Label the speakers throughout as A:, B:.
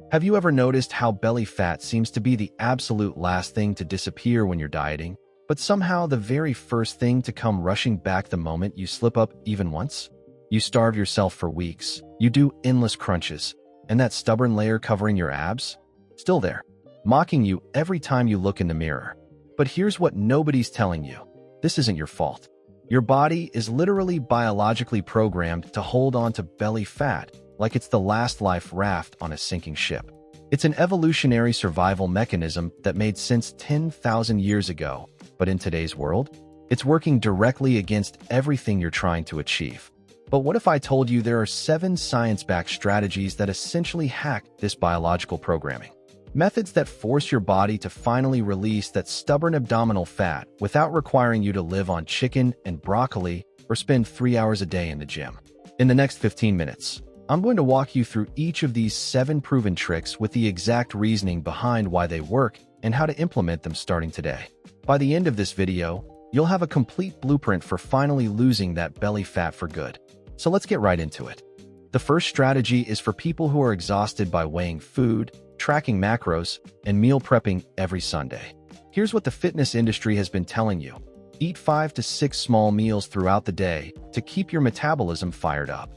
A: Have you ever noticed how belly fat seems to be the absolute last thing to disappear when you're dieting, but somehow the very first thing to come rushing back the moment you slip up even once? You starve yourself for weeks, you do endless crunches, and that stubborn layer covering your abs? Still there, mocking you every time you look in the mirror. But here's what nobody's telling you. This isn't your fault. Your body is literally biologically programmed to hold on to belly fat like it's the last life raft on a sinking ship. It's an evolutionary survival mechanism that made sense 10,000 years ago, but in today's world, it's working directly against everything you're trying to achieve. But what if I told you there are 7 science-backed strategies that essentially hack this biological programming? Methods that force your body to finally release that stubborn abdominal fat without requiring you to live on chicken and broccoli or spend 3 hours a day in the gym. In the next 15 minutes, I'm going to walk you through each of these 7 proven tricks with the exact reasoning behind why they work and how to implement them starting today. By the end of this video, you'll have a complete blueprint for finally losing that belly fat for good. So let's get right into it. The first strategy is for people who are exhausted by weighing food, tracking macros, and meal prepping every Sunday. Here's what the fitness industry has been telling you. Eat 5 to 6 small meals throughout the day to keep your metabolism fired up.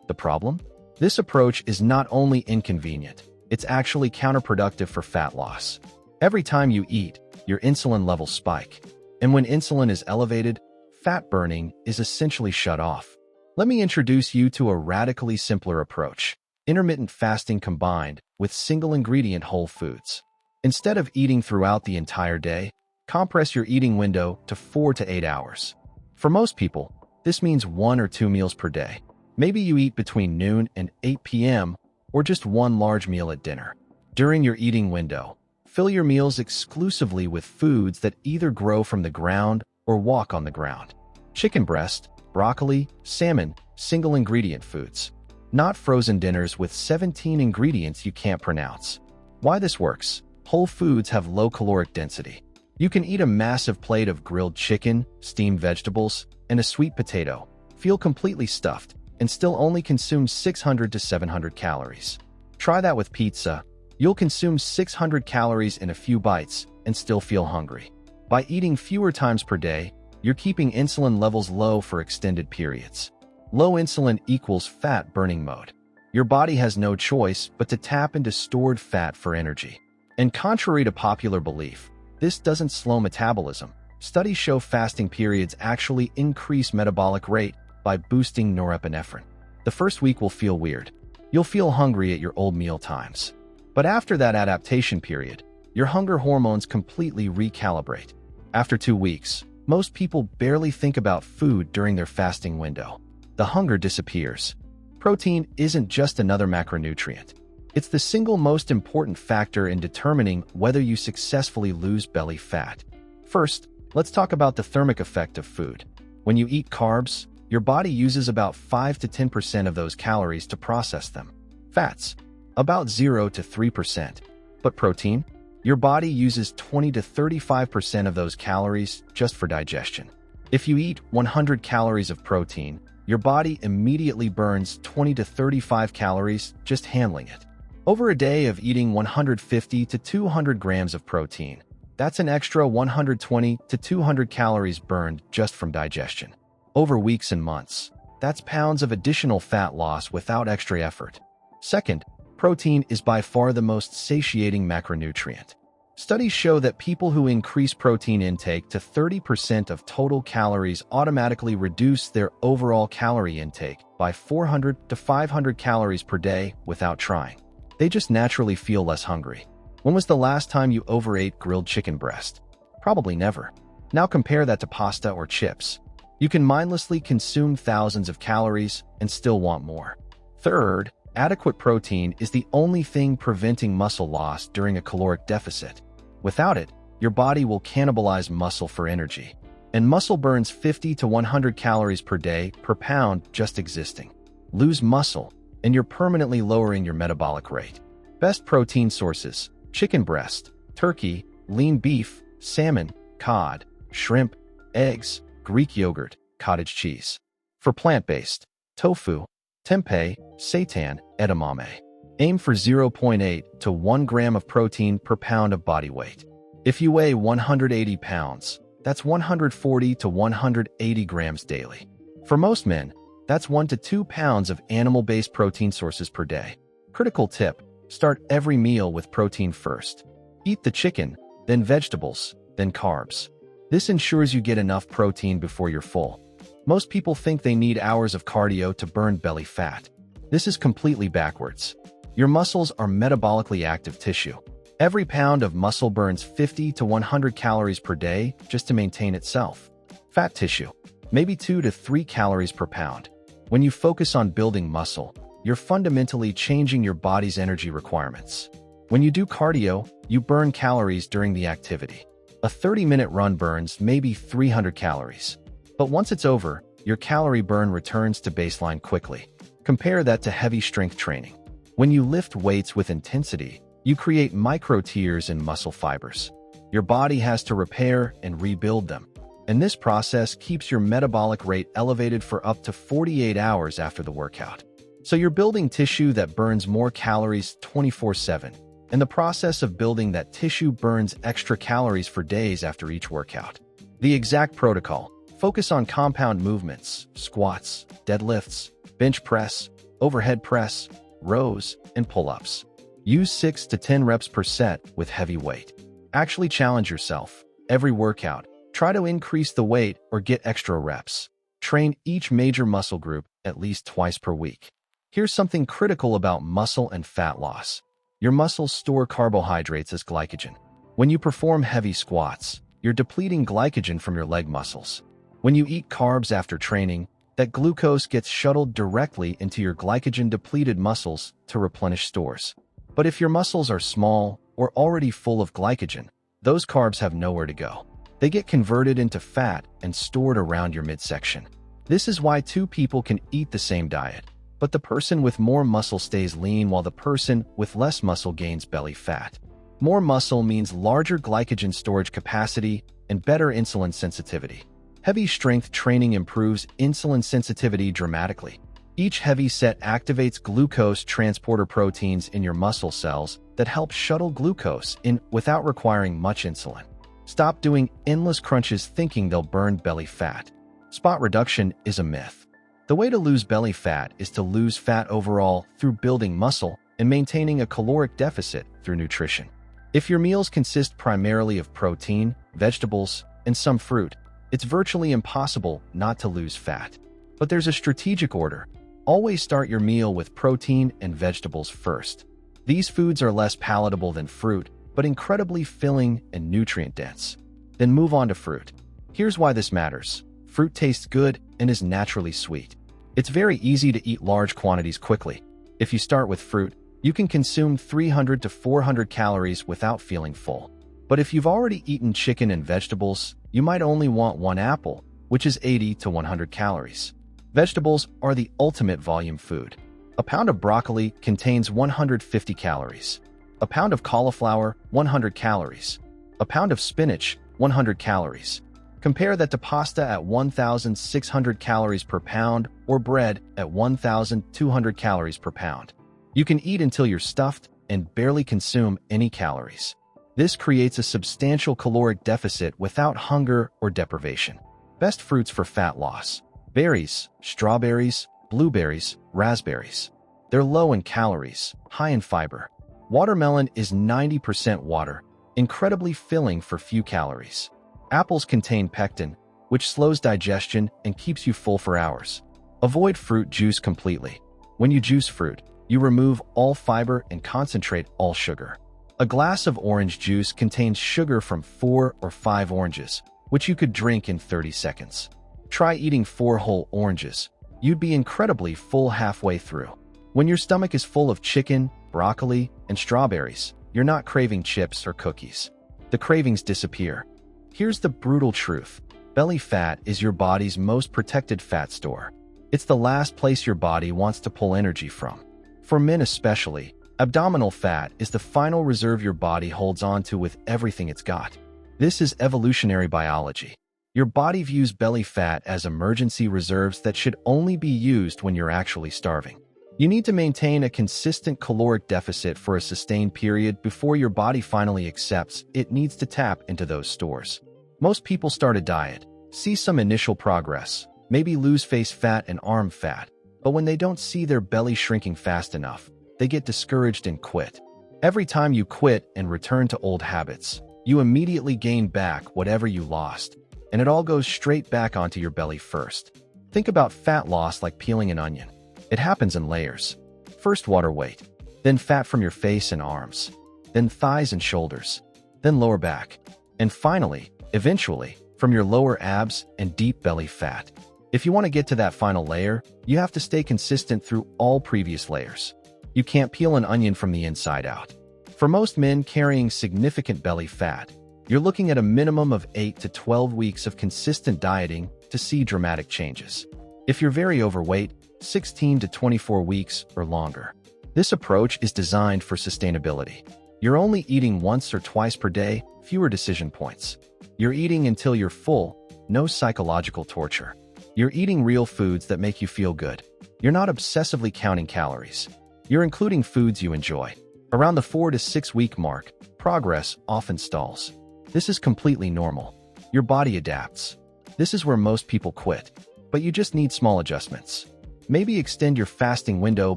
A: The problem? This approach is not only inconvenient, it's actually counterproductive for fat loss. Every time you eat, your insulin levels spike. And when insulin is elevated, fat burning is essentially shut off. Let me introduce you to a radically simpler approach. Intermittent fasting combined with single-ingredient whole foods. Instead of eating throughout the entire day, compress your eating window to 4 to 8 hours. For most people, this means 1 or 2 meals per day. Maybe you eat between noon and 8 p.m. or just 1 large meal at dinner. During your eating window, fill your meals exclusively with foods that either grow from the ground or walk on the ground. Chicken breast, broccoli, salmon, single-ingredient foods. Not frozen dinners with 17 ingredients you can't pronounce. Why this works? Whole foods have low caloric density. You can eat a massive plate of grilled chicken, steamed vegetables, and a sweet potato, feel completely stuffed, and still only consume 600 to 700 calories. Try that with pizza. You'll consume 600 calories in a few bites and still feel hungry. By eating fewer times per day, you're keeping insulin levels low for extended periods. Low insulin equals fat burning mode. Your body has no choice but to tap into stored fat for energy. And contrary to popular belief, this doesn't slow metabolism. Studies show fasting periods actually increase metabolic rate by boosting norepinephrine. The first week will feel weird. You'll feel hungry at your old meal times. But after that adaptation period, your hunger hormones completely recalibrate. After 2 weeks, most people barely think about food during their fasting window. The hunger disappears. Protein isn't just another macronutrient. It's the single most important factor in determining whether you successfully lose belly fat. First, let's talk about the thermic effect of food. When you eat carbs, your body uses about 5 to 10% of those calories to process them. Fats, about 0 to 3%. But protein? Your body uses 20 to 35% of those calories just for digestion. If you eat 100 calories of protein, your body immediately burns 20 to 35 calories just handling it. Over a day of eating 150 to 200 grams of protein, that's an extra 120 to 200 calories burned just from digestion. Over weeks and months, that's pounds of additional fat loss without extra effort. Second, protein is by far the most satiating macronutrient. Studies show that people who increase protein intake to 30% of total calories automatically reduce their overall calorie intake by 400 to 500 calories per day without trying. They just naturally feel less hungry. When was the last time you overate grilled chicken breast? Probably never. Now compare that to pasta or chips. You can mindlessly consume thousands of calories and still want more. Third, adequate protein is the only thing preventing muscle loss during a caloric deficit. Without it, your body will cannibalize muscle for energy. And muscle burns 50 to 100 calories per day per pound just existing. Lose muscle, and you're permanently lowering your metabolic rate. Best protein sources: chicken breast, turkey, lean beef, salmon, cod, shrimp, eggs, Greek yogurt, cottage cheese. For plant-based: tofu, tempeh, seitan, edamame. Aim for 0.8 to 1 gram of protein per pound of body weight. If you weigh 180 pounds, that's 140 to 180 grams daily. For most men, that's 1 to 2 pounds of animal-based protein sources per day. Critical tip: start every meal with protein first. Eat the chicken, then vegetables, then carbs. This ensures you get enough protein before you're full. Most people think they need hours of cardio to burn belly fat. This is completely backwards. Your muscles are metabolically active tissue. Every pound of muscle burns 50 to 100 calories per day just to maintain itself. Fat tissue, maybe 2 to 3 calories per pound. When you focus on building muscle, you're fundamentally changing your body's energy requirements. When you do cardio, you burn calories during the activity. A 30-minute run burns maybe 300 calories. But once it's over, your calorie burn returns to baseline quickly. Compare that to heavy strength training. When you lift weights with intensity, you create micro tears in muscle fibers. Your body has to repair and rebuild them. And this process keeps your metabolic rate elevated for up to 48 hours after the workout. So you're building tissue that burns more calories 24/7. And the process of building that tissue burns extra calories for days after each workout. The exact protocol: focus on compound movements, squats, deadlifts, bench press, overhead press, rows, and pull-ups. Use 6 to 10 reps per set with heavy weight. Actually challenge yourself. Every workout, try to increase the weight or get extra reps. Train each major muscle group at least twice per week. Here's something critical about muscle and fat loss. Your muscles store carbohydrates as glycogen. When you perform heavy squats, you're depleting glycogen from your leg muscles. When you eat carbs after training, that glucose gets shuttled directly into your glycogen-depleted muscles to replenish stores. But if your muscles are small or already full of glycogen, those carbs have nowhere to go. They get converted into fat and stored around your midsection. This is why two people can eat the same diet, but the person with more muscle stays lean while the person with less muscle gains belly fat. More muscle means larger glycogen storage capacity and better insulin sensitivity. Heavy strength training improves insulin sensitivity dramatically. Each heavy set activates glucose transporter proteins in your muscle cells that help shuttle glucose in without requiring much insulin. Stop doing endless crunches thinking they'll burn belly fat. Spot reduction is a myth. The way to lose belly fat is to lose fat overall through building muscle and maintaining a caloric deficit through nutrition. If your meals consist primarily of protein, vegetables, and some fruit, it's virtually impossible not to lose fat. But there's a strategic order. Always start your meal with protein and vegetables first. These foods are less palatable than fruit, but incredibly filling and nutrient-dense. Then move on to fruit. Here's why this matters. Fruit tastes good and is naturally sweet. It's very easy to eat large quantities quickly. If you start with fruit, you can consume 300 to 400 calories without feeling full. But if you've already eaten chicken and vegetables, you might only want one apple, which is 80 to 100 calories. Vegetables are the ultimate volume food. A pound of broccoli contains 150 calories. A pound of cauliflower, 100 calories. A pound of spinach, 100 calories. Compare that to pasta at 1,600 calories per pound or bread at 1,200 calories per pound. You can eat until you're stuffed and barely consume any calories. This creates a substantial caloric deficit without hunger or deprivation. Best fruits for fat loss: berries, strawberries, blueberries, raspberries. They're low in calories, high in fiber. Watermelon is 90% water, incredibly filling for few calories. Apples contain pectin, which slows digestion and keeps you full for hours. Avoid fruit juice completely. When you juice fruit, you remove all fiber and concentrate all sugar. A glass of orange juice contains sugar from 4 or 5 oranges, which you could drink in 30 seconds. Try eating 4 whole oranges. You'd be incredibly full halfway through. When your stomach is full of chicken, broccoli, and strawberries, you're not craving chips or cookies. The cravings disappear. Here's the brutal truth. Belly fat is your body's most protected fat store. It's the last place your body wants to pull energy from. For men especially, abdominal fat is the final reserve your body holds on to with everything it's got. This is evolutionary biology. Your body views belly fat as emergency reserves that should only be used when you're actually starving. You need to maintain a consistent caloric deficit for a sustained period before your body finally accepts it needs to tap into those stores. Most people start a diet, see some initial progress, maybe lose face fat and arm fat, but when they don't see their belly shrinking fast enough, they get discouraged and quit. Every time you quit and return to old habits, you immediately gain back whatever you lost, and it all goes straight back onto your belly first. Think about fat loss like peeling an onion. It happens in layers. First water weight, then fat from your face and arms, then thighs and shoulders, then lower back, and finally, eventually, from your lower abs and deep belly fat. If you want to get to that final layer, you have to stay consistent through all previous layers. You can't peel an onion from the inside out. For most men carrying significant belly fat, you're looking at a minimum of 8 to 12 weeks of consistent dieting to see dramatic changes. If you're very overweight, 16 to 24 weeks or longer. This approach is designed for sustainability. You're only eating once or twice per day, fewer decision points. You're eating until you're full, no psychological torture. You're eating real foods that make you feel good. You're not obsessively counting calories. You're including foods you enjoy. Around the 4 to 6 week mark, progress often stalls. This is completely normal. Your body adapts. This is where most people quit. But you just need small adjustments. Maybe extend your fasting window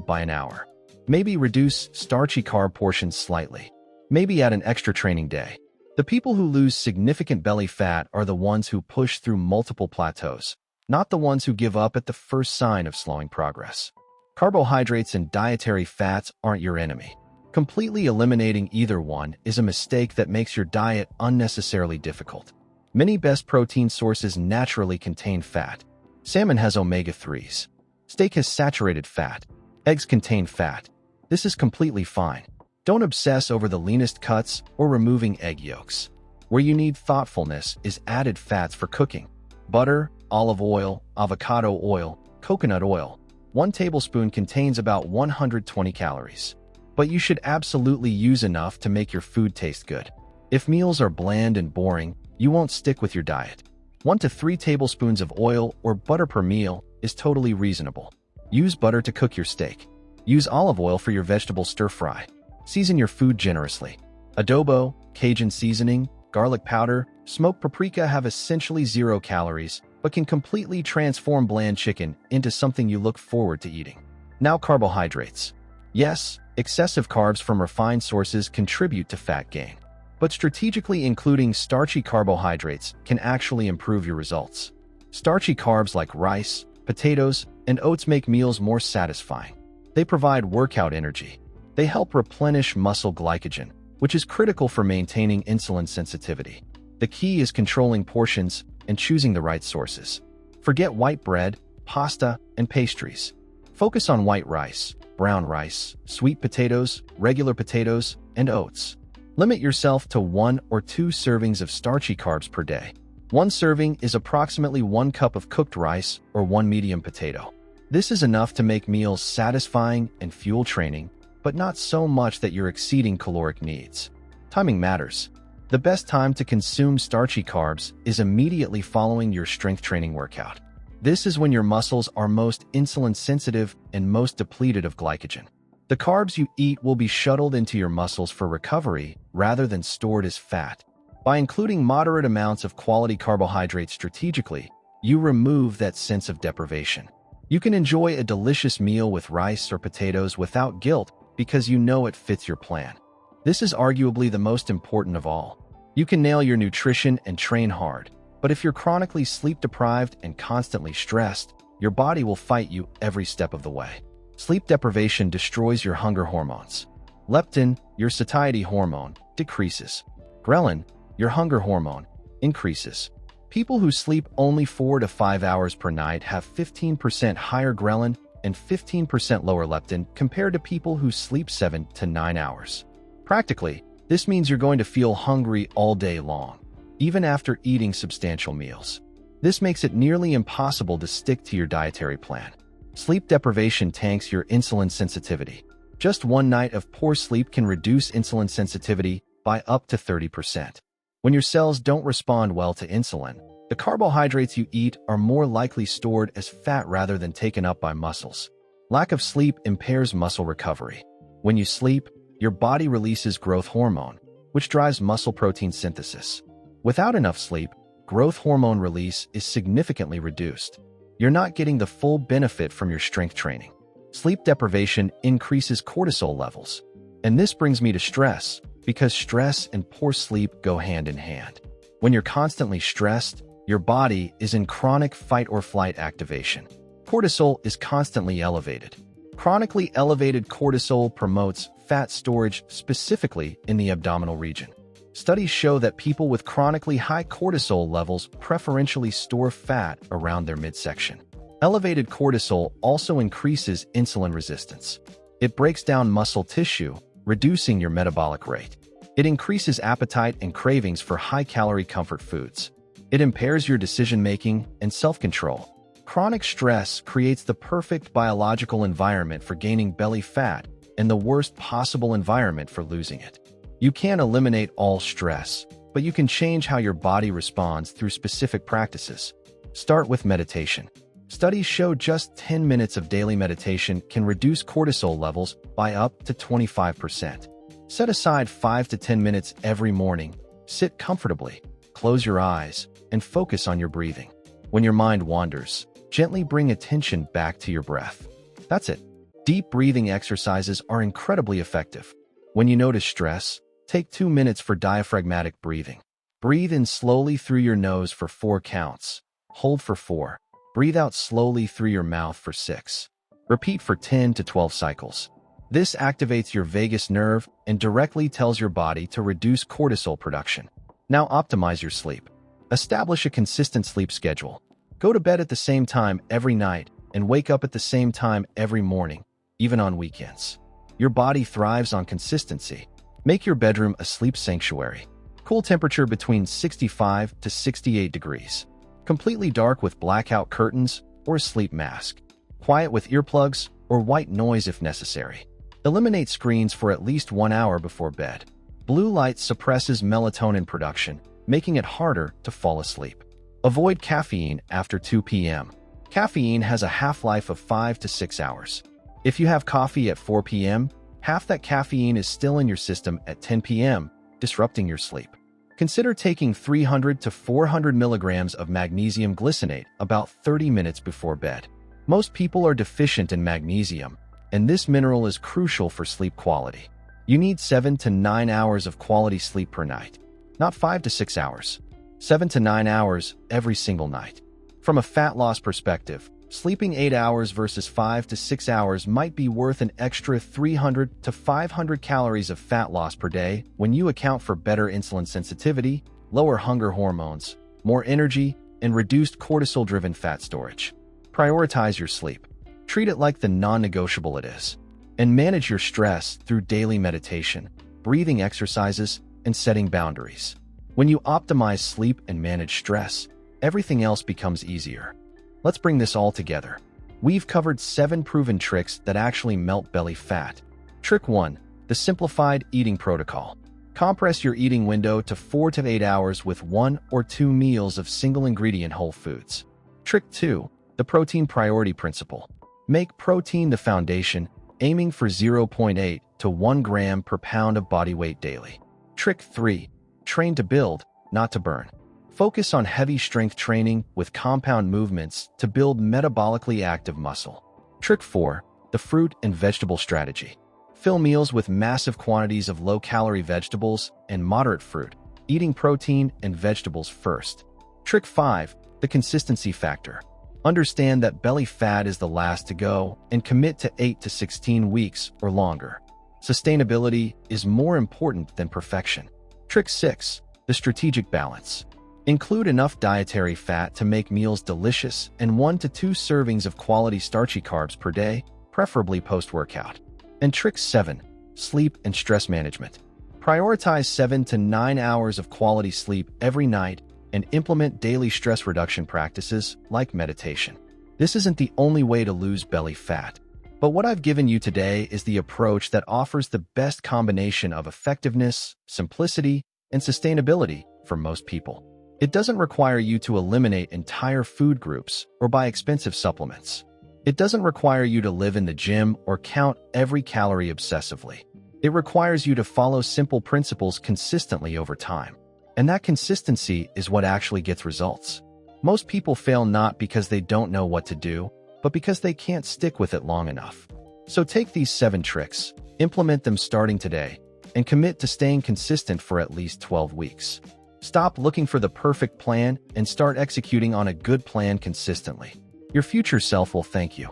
A: by an hour. Maybe reduce starchy carb portions slightly. Maybe add an extra training day. The people who lose significant belly fat are the ones who push through multiple plateaus, not the ones who give up at the first sign of slowing progress. Carbohydrates and dietary fats aren't your enemy. Completely eliminating either one is a mistake that makes your diet unnecessarily difficult. Many best protein sources naturally contain fat. Salmon has omega-3s. Steak has saturated fat. Eggs contain fat. This is completely fine. Don't obsess over the leanest cuts or removing egg yolks. Where you need thoughtfulness is added fats for cooking. Butter, olive oil, avocado oil, coconut oil. 1 tablespoon contains about 120 calories. But you should absolutely use enough to make your food taste good. If meals are bland and boring, you won't stick with your diet. 1 to 3 tablespoons of oil or butter per meal is totally reasonable. Use butter to cook your steak. Use olive oil for your vegetable stir-fry. Season your food generously. Adobo, Cajun seasoning, garlic powder, smoked paprika have essentially 0 calories, but can completely transform bland chicken into something you look forward to eating. Now carbohydrates. Yes, excessive carbs from refined sources contribute to fat gain. But strategically including starchy carbohydrates can actually improve your results. Starchy carbs like rice, potatoes, and oats make meals more satisfying. They provide workout energy. They help replenish muscle glycogen, which is critical for maintaining insulin sensitivity. The key is controlling portions and choosing the right sources. Forget white bread, pasta, and pastries. Focus on white rice, brown rice, sweet potatoes, regular potatoes, and oats. Limit yourself to 1 or 2 servings of starchy carbs per day. 1 serving is approximately 1 cup of cooked rice or 1 medium potato. This is enough to make meals satisfying and fuel training, but not so much that you're exceeding caloric needs. Timing matters. The best time to consume starchy carbs is immediately following your strength training workout. This is when your muscles are most insulin sensitive and most depleted of glycogen. The carbs you eat will be shuttled into your muscles for recovery rather than stored as fat. By including moderate amounts of quality carbohydrates strategically, you remove that sense of deprivation. You can enjoy a delicious meal with rice or potatoes without guilt because you know it fits your plan. This is arguably the most important of all. You can nail your nutrition and train hard, but if you're chronically sleep-deprived and constantly stressed, your body will fight you every step of the way. Sleep deprivation destroys your hunger hormones. Leptin, your satiety hormone, decreases. Ghrelin, your hunger hormone, increases. People who sleep only 4 to 5 hours per night have 15% higher ghrelin and 15% lower leptin compared to people who sleep 7 to 9 hours. Practically, this means you're going to feel hungry all day long, even after eating substantial meals. This makes it nearly impossible to stick to your dietary plan. Sleep deprivation tanks your insulin sensitivity. Just 1 night of poor sleep can reduce insulin sensitivity by up to 30%. When your cells don't respond well to insulin, the carbohydrates you eat are more likely stored as fat rather than taken up by muscles. Lack of sleep impairs muscle recovery. When you sleep, your body releases growth hormone, which drives muscle protein synthesis. Without enough sleep, growth hormone release is significantly reduced. You're not getting the full benefit from your strength training. Sleep deprivation increases cortisol levels. And this brings me to stress, because stress and poor sleep go hand in hand. When you're constantly stressed, your body is in chronic fight-or-flight activation. Cortisol is constantly elevated. Chronically elevated cortisol promotes fat storage, specifically in the abdominal region. Studies show that people with chronically high cortisol levels preferentially store fat around their midsection. Elevated cortisol also increases insulin resistance. It breaks down muscle tissue, reducing your metabolic rate. It increases appetite and cravings for high-calorie comfort foods. It impairs your decision-making and self-control. Chronic stress creates the perfect biological environment for gaining belly fat and the worst possible environment for losing it. You can't eliminate all stress, but you can change how your body responds through specific practices. Start with meditation. Studies show just 10 minutes of daily meditation can reduce cortisol levels by up to 25%. Set aside 5 to 10 minutes every morning. Sit comfortably, close your eyes, and focus on your breathing. When your mind wanders, gently bring attention back to your breath. That's it. Deep breathing exercises are incredibly effective. When you notice stress, take 2 minutes for diaphragmatic breathing. Breathe in slowly through your nose for 4 counts. Hold for 4. Breathe out slowly through your mouth for 6. Repeat for 10 to 12 cycles. This activates your vagus nerve and directly tells your body to reduce cortisol production. Now optimize your sleep. Establish a consistent sleep schedule. Go to bed at the same time every night and wake up at the same time every morning, even on weekends. Your body thrives on consistency. Make your bedroom a sleep sanctuary. Cool temperature between 65 to 68 degrees. Completely dark with blackout curtains or a sleep mask. Quiet with earplugs or white noise if necessary. Eliminate screens for at least 1 hour before bed. Blue light suppresses melatonin production, making it harder to fall asleep. Avoid caffeine after 2 p.m. Caffeine has a half-life of 5 to 6 hours. If you have coffee at 4 p.m., half that caffeine is still in your system at 10 p.m., disrupting your sleep. Consider taking 300 to 400 milligrams of magnesium glycinate about 30 minutes before bed. Most people are deficient in magnesium, and this mineral is crucial for sleep quality. You need 7 to 9 hours of quality sleep per night, not 5 to 6 hours. 7 to 9 hours every single night. From a fat loss perspective, sleeping 8 hours versus 5 to 6 hours might be worth an extra 300 to 500 calories of fat loss per day when you account for better insulin sensitivity, lower hunger hormones, more energy, and reduced cortisol-driven fat storage. Prioritize your sleep. Treat it like the non-negotiable it is. And manage your stress through daily meditation, breathing exercises, and setting boundaries. When you optimize sleep and manage stress, everything else becomes easier. Let's bring this all together. We've covered 7 proven tricks that actually melt belly fat. Trick 1. The simplified eating protocol. Compress your eating window to 4 to 8 hours with 1 or 2 meals of single-ingredient whole foods. Trick 2. The protein priority principle. Make protein the foundation, aiming for 0.8 to 1 gram per pound of body weight daily. Trick 3. Train to build, not to burn. Focus on heavy strength training with compound movements to build metabolically active muscle. Trick 4. The fruit and vegetable strategy. Fill meals with massive quantities of low-calorie vegetables and moderate fruit, eating protein and vegetables first. Trick 5. The consistency factor. Understand that belly fat is the last to go and commit to 8 to 16 weeks or longer. Sustainability is more important than perfection. Trick 6. The strategic balance. Include enough dietary fat to make meals delicious and 1 to 2 servings of quality starchy carbs per day, preferably post-workout. And Trick 7. Sleep and stress management. Prioritize 7 to 9 hours of quality sleep every night and implement daily stress reduction practices like meditation. This isn't the only way to lose belly fat, but what I've given you today is the approach that offers the best combination of effectiveness, simplicity, and sustainability for most people. It doesn't require you to eliminate entire food groups or buy expensive supplements. It doesn't require you to live in the gym or count every calorie obsessively. It requires you to follow simple principles consistently over time. And that consistency is what actually gets results. Most people fail not because they don't know what to do, but because they can't stick with it long enough. So take these 7 tricks, implement them starting today, and commit to staying consistent for at least 12 weeks. Stop looking for the perfect plan and start executing on a good plan consistently. Your future self will thank you.